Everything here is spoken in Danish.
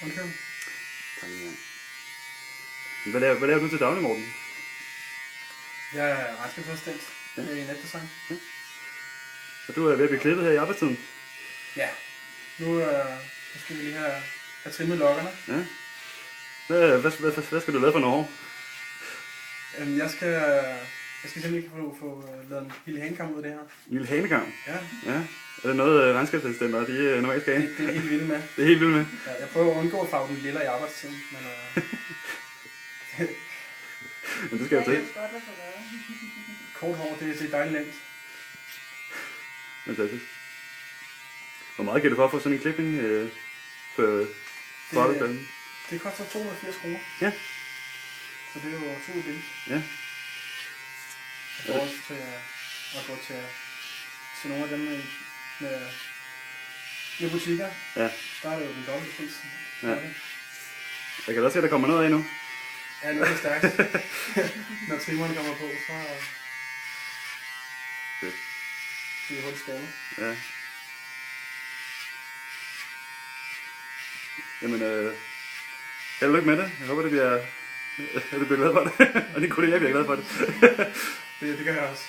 Undskyld. Tak lige her. Hvad laver du til daglig, Morten? Jeg er regnskabsassistent i netdesign. Så du er ved at blive klippet her i arbejdstiden? Ja. Nu skal vi lige have trimmet lokkerne. Ja. Hvad skal du lave for nogle år? Jeg skal simpelthen få lavet en lille hanekam ud af det her. En lille hanekam? Ja. Ja. Er det noget regnskabsassistenter, de normalt skal have? Det er helt vildt med. Det er helt vildt med. Ja, jeg prøver at undgå at farve den lilla i arbejdstiden, men Men det skal jeg jo til. kort hår, det er dejligt nemt. Fantastisk. Hvor meget kan du for at få sådan en klipning på arbejdspladsen? Det koster 280 kroner. Ja. Så det er jo 2 billigt. Ja. I forhold til at gå til nogle af dem med butikker. Ja. Der er det jo den dobbelte pris. Ja. Jeg kan da se, at der kommer noget af nu. Ja, nu er det stærkt. Når trimmerne kommer på, så Fedt. det er hurtigt skadet. Ja. Jamen, held og lykke med det. Jeg håber, at du bliver glad for det. Og din kollega bliver glad for det. Det gør jeg også.